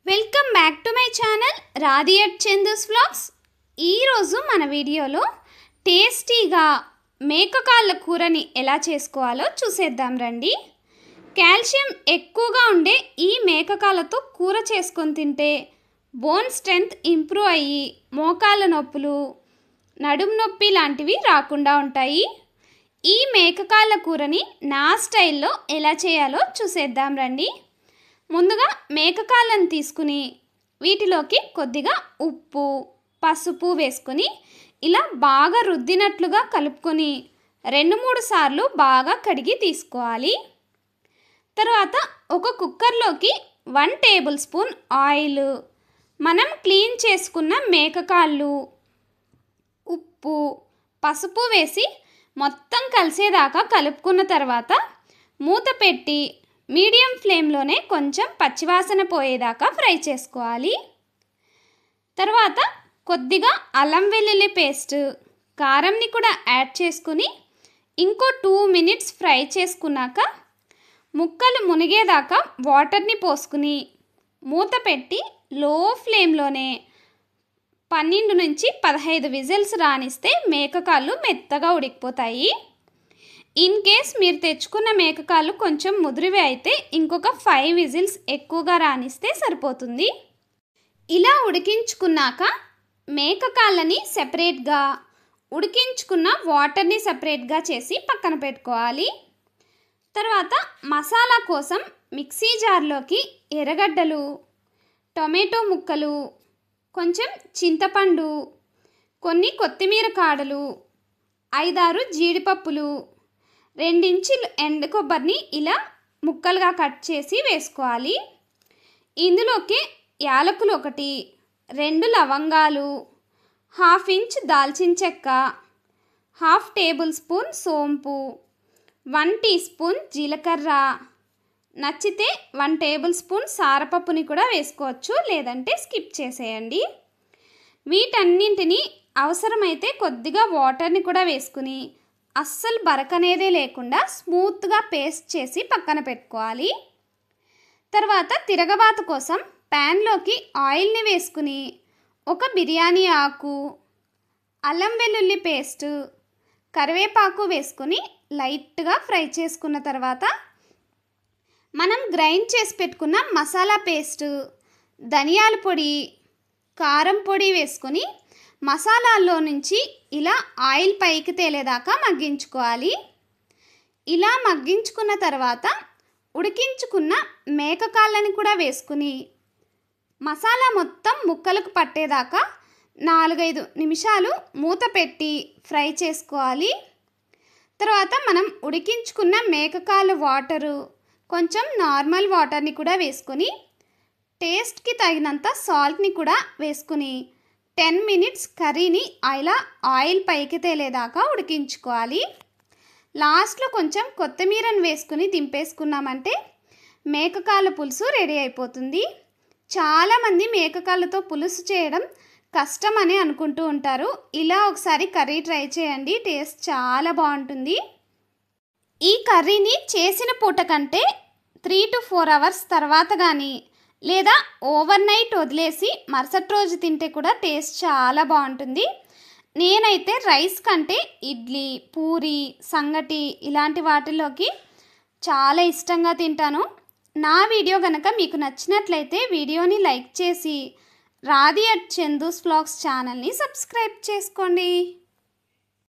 Welcome back to my channel Radhi at Chandu's vlogs. ఈరోజు మన వీడియోలో టేస్టీగా మేకకాళ్ళ కూరని ఎలా చేసుకోవాలో చూసేద్దాం రండి. కాల్షియం ఎక్కువగా ఉండే ఈ మేకకాళ్ళతో కూర చేసుకొని తింటే బోన్ స్ట్రెంగ్త్ ఇంప్రూవ్ అయ్యి మోకాళ్ళ నొప్పులు, నడుము నొప్పి లాంటివి రాకుండా ఉంటాయి. ఈ మేకకాళ్ళ కూరని నా స్టైల్లో ఎలా చేయాలో చూసేద్దాం రండి. ముందుగా మేకకాళ్ళను తీసుకుని వీటిలోకి కొద్దిగా ఉప్పు, పసుపు వేసుకొని ఇలా బాగా రుద్దినట్లుగా కలుపుకొని 2-3 సార్లు బాగా కడిగి తీసుకోవాలి. తర్వాత ఒక కుక్కర్లోకి 1 టేబుల్ స్పూన్ ఆయిల్, మనం క్లీన్ చేసుకున్న మేకకాళ్ళు, ఉప్పు, పసుపు వేసి మొత్తం కలిసేదాకా కలుపుకున్న తర్వాత మూత పెట్టి మీడియం ఫ్లేమ్లోనే కొంచెం పచ్చివాసన పోయేదాకా ఫ్రై చేసుకోవాలి. తర్వాత కొద్దిగా అల్లం వెల్లుల్లి పేస్ట్, కారంని కూడా యాడ్ చేసుకుని ఇంకో 2 మినిట్స్ ఫ్రై చేసుకున్నాక ముక్కలు మునిగేదాకా వాటర్ని పోసుకుని మూత పెట్టి లో ఫ్లేమ్లోనే 12 నుంచి 15 విజిల్స్ రానిస్తే మేకకాళ్ళు మెత్తగా ఉడికిపోతాయి. ఇన్ కేస్ మీరు తెచ్చుకున్న మేకకాళ్ళు కొంచెం ముదిరివి అయితే ఇంకొక 5 విజిల్స్ ఎక్కువగా రానిస్తే సరిపోతుంది. ఇలా ఉడికించుకున్నాక మేకకాళ్ళని సెపరేట్గా, ఉడికించుకున్న వాటర్ని సెపరేట్గా చేసి పక్కన పెట్టుకోవాలి. తర్వాత మసాలా కోసం మిక్సీ జార్లోకి ఎర్రగడ్డలు, టొమాటో ముక్కలు, కొంచెం చింతపండు, కొన్ని కొత్తిమీర కాడలు, 5-6 జీడిపప్పులు, 2 ఇంచులు ఎండు కొబ్బరిని ఇలా ముక్కలుగా కట్ చేసి వేసుకోవాలి. ఇందులోకి యాలకులు 1, 2 లవంగాలు, 1/2 ఇంచ్ దాల్చిన చెక్క, 1/2 టేబుల్ స్పూన్ సోంపు, 1 టీ స్పూన్ జీలకర్ర, నచ్చితే 1 టేబుల్ స్పూన్ సారపప్పుని కూడా వేసుకోవచ్చు, లేదంటే స్కిప్ చేసేయండి. వీటన్నింటినీ అవసరమైతే కొద్దిగా వాటర్ని కూడా వేసుకుని అస్సలు బరకనేదే లేకుండా స్మూత్గా పేస్ట్ చేసి పక్కన పెట్టుకోవాలి. తర్వాత తిరగబాత కోసం ప్యాన్లోకి ఆయిల్ని వేసుకుని ఒక బిర్యానీ ఆకు, అల్లం వెల్లుల్లి పేస్ట్, కరివేపాకు వేసుకుని లైట్గా ఫ్రై చేసుకున్న తర్వాత మనం గ్రైండ్ చేసి పెట్టుకున్న మసాలా పేస్ట్, ధనియాల పొడి, కారం పొడి వేసుకొని మసాలాల్లో నుంచి ఇలా ఆయిల్ పైకి తేలేదాకా మగ్గించుకోవాలి. ఇలా మగ్గించుకున్న తర్వాత ఉడికించుకున్న మేకకాళ్ళని కూడా వేసుకుని మసాలా మొత్తం ముక్కలకు పట్టేదాకా 4-5 నిమిషాలు మూత పెట్టి ఫ్రై చేసుకోవాలి. తర్వాత మనం ఉడికించుకున్న మేకకాళ్ళ వాటరు, కొంచెం నార్మల్ వాటర్ని కూడా వేసుకొని టేస్ట్కి తగినంత సాల్ట్ని కూడా వేసుకుని 10 మినిట్స్ కర్రీని ఇలా ఆయిల్ పైకి తేలేదాకా ఉడికించుకోవాలి. లాస్ట్లో కొంచెం కొత్తిమీరను వేసుకుని దింపేసుకున్నామంటే మేకకాళ్ళ పులుసు రెడీ అయిపోతుంది. చాలామంది మేకకాళ్ళతో పులుసు చేయడం కష్టం అని అనుకుంటూ ఉంటారు. ఇలా ఒకసారి కర్రీ ట్రై చేయండి, టేస్ట్ చాలా బాగుంటుంది. ఈ కర్రీని చేసిన పూట కంటే 3 to 4 అవర్స్ తర్వాత కానీ లేదా ఓవర్ నైట్ వదిలేసి మరుసటి రోజు తింటే కూడా టేస్ట్ చాలా బాగుంటుంది. నేనైతే రైస్ కంటే ఇడ్లీ, పూరి, సంగటి ఇలాంటి వాటిలోకి చాలా ఇష్టంగా తింటాను. నా వీడియో కనుక మీకు నచ్చినట్లయితే వీడియోని లైక్ చేసి రాధి అట్ చందూస్ వ్లాగ్స్ ఛానల్ని సబ్స్క్రైబ్ చేసుకోండి.